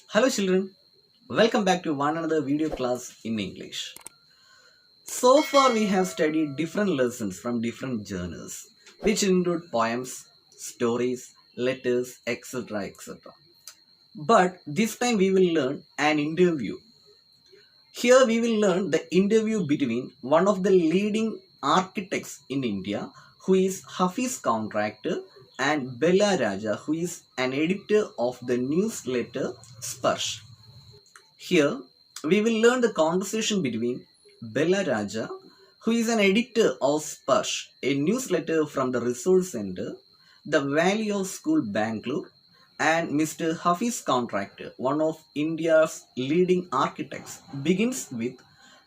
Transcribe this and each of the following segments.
Hello children, welcome back to one another video class in English. So far we have studied different lessons from different genres which include poems, stories, letters, etc. etc. But this time we will learn an interview. Here we will learn the interview between one of the leading architects in India who is Hafiz contractor and Bella Raja who is an editor of the newsletter Sparsh. Here, we will learn the conversation between Bella Raja, who is an editor of Sparsh, a newsletter from the Resource Center, the Valley of School Bangalore, and Mr. Hafiz Contractor, one of India's leading architects, begins with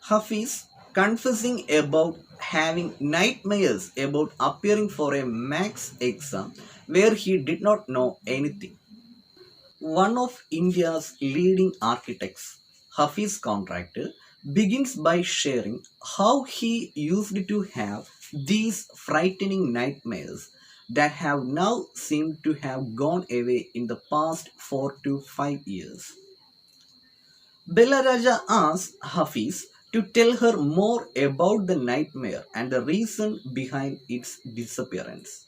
Hafiz confessing about having nightmares about appearing for a max exam where he did not know anything. One of India's leading architects, Hafiz Contractor, begins by sharing how he used to have these frightening nightmares that have now seemed to have gone away in the past 4 to 5 years. Bella Raja asks Hafiz to tell her more about the nightmare and the reason behind its disappearance.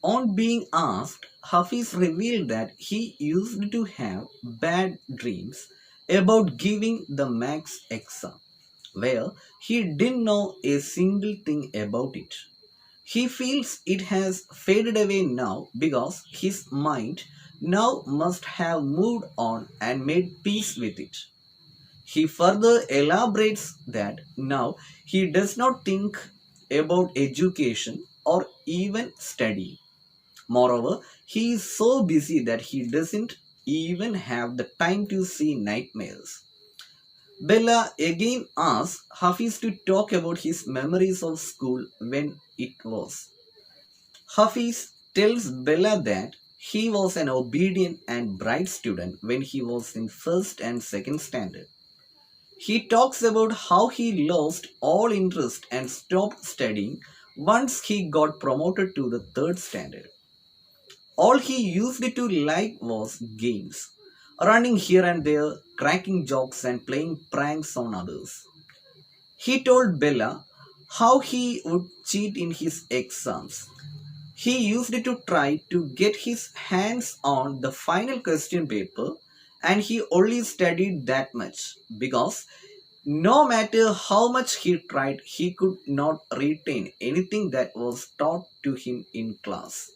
On being asked, Hafiz revealed that he used to have bad dreams about giving the max exam, where he didn't know a single thing about it. He feels it has faded away now because his mind now must have moved on and made peace with it. He further elaborates that now he does not think about education or even study. Moreover, he is so busy that he doesn't even have the time to see nightmares. Bella again asks Hafiz to talk about his memories of school when it was. Hafiz tells Bella that he was an obedient and bright student when he was in first and second standard. He talks about how he lost all interest and stopped studying once he got promoted to the third standard. All he used to like was games, running here and there, cracking jokes, and playing pranks on others. He told Bella how he would cheat in his exams. He used to try to get his hands on the final question paper, and he only studied that much because no matter how much he tried, he could not retain anything that was taught to him in class.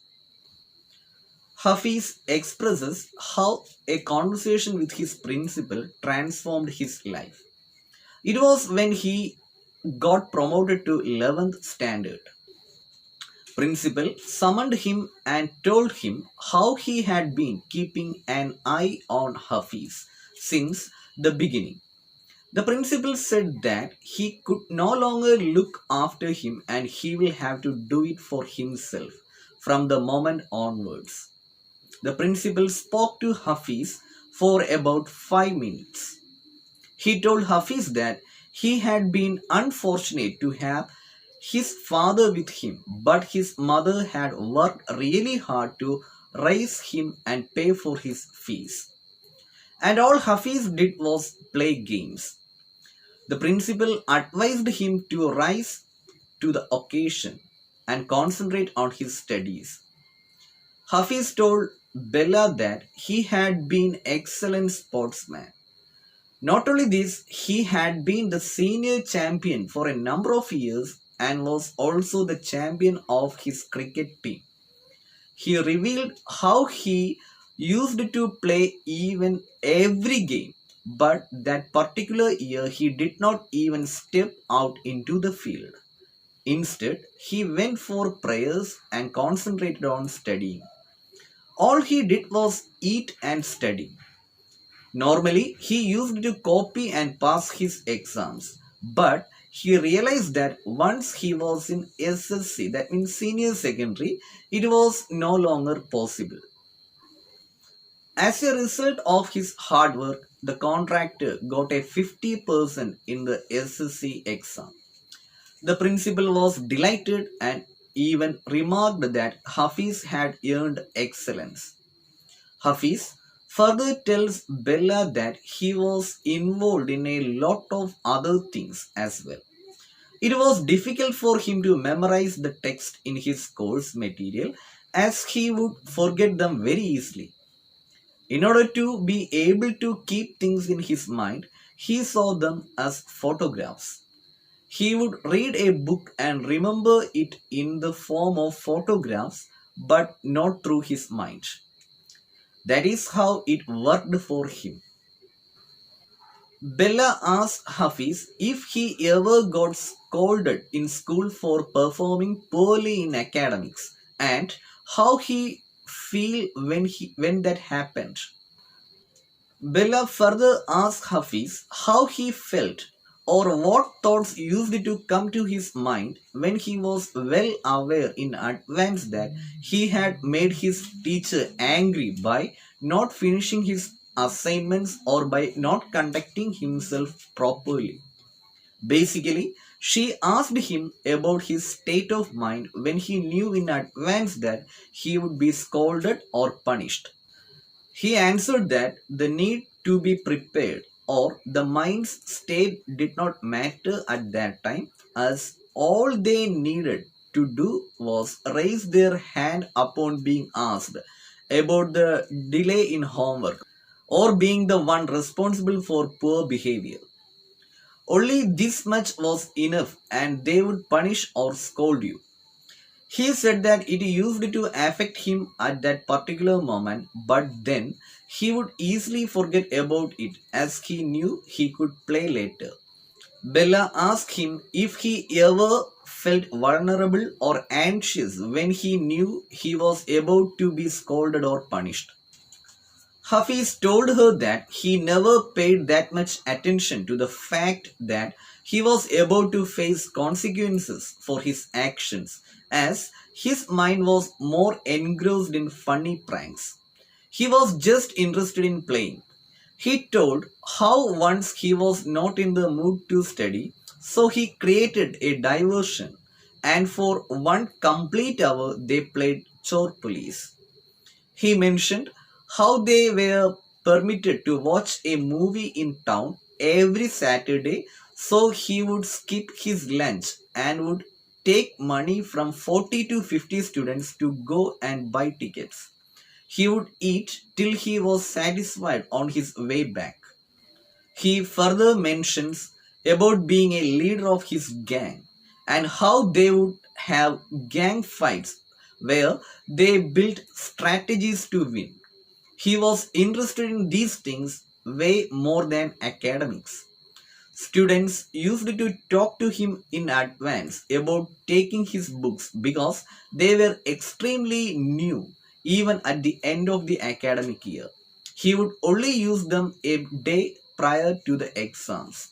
Hafiz expresses how a conversation with his principal transformed his life. It was when he got promoted to 11th standard. Principal summoned him and told him how he had been keeping an eye on Hafiz since the beginning. The principal said that he could no longer look after him and he will have to do it for himself from the moment onwards. The principal spoke to Hafiz for about 5 minutes. He told Hafiz that he had been unfortunate to have his father with him, but his mother had worked really hard to raise him and pay for his fees. And all Hafiz did was play games. The principal advised him to rise to the occasion and concentrate on his studies. Hafiz told Bella that he had been excellent sportsman. Not only this, he had been the senior champion for a number of years and was also the champion of his cricket team. He revealed how he used to play even every game, but that particular year he did not even step out into the field. Instead, he went for prayers and concentrated on studying. All he did was eat and study. Normally, he used to copy and pass his exams, but he realized that once he was in SSC, that means senior secondary, it was no longer possible. As a result of his hard work, the contractor got a 50% in the SSC exam. The principal was delighted and even remarked that Hafiz had earned excellence. Hafiz further tells Bella that he was involved in a lot of other things as well. It was difficult for him to memorize the text in his course material as he would forget them very easily. In order to be able to keep things in his mind, he saw them as photographs. He would read a book and remember it in the form of photographs but not through his mind. That is how it worked for him. Bella asked Hafiz if he ever got scolded in school for performing poorly in academics and how he feel when that happened. Bella further asked Hafiz how he felt or what thoughts used to come to his mind when he was well aware in advance that he had made his teacher angry by not finishing his assignments or by not conducting himself properly. Basically, she asked him about his state of mind when he knew in advance that he would be scolded or punished. He answered that the need to be prepared or the mind's state did not matter at that time, as all they needed to do was raise their hand upon being asked about the delay in homework or being the one responsible for poor behavior. Only this much was enough and they would punish or scold you. He said that it used to affect him at that particular moment, but then he would easily forget about it as he knew he could play later. Bella asked him if he ever felt vulnerable or anxious when he knew he was about to be scolded or punished. Hafiz told her that he never paid that much attention to the fact that he was about to face consequences for his actions, as his mind was more engrossed in funny pranks. He was just interested in playing. He told how once he was not in the mood to study, so he created a diversion, and for one complete hour they played chore police. He mentioned how they were permitted to watch a movie in town every Saturday, so he would skip his lunch and would take money from 40 to 50 students to go and buy tickets. He would eat till he was satisfied on his way back. He further mentions about being a leader of his gang and how they would have gang fights where they built strategies to win. He was interested in these things way more than academics. Students used to talk to him in advance about taking his books because they were extremely new even at the end of the academic year. He would only use them a day prior to the exams.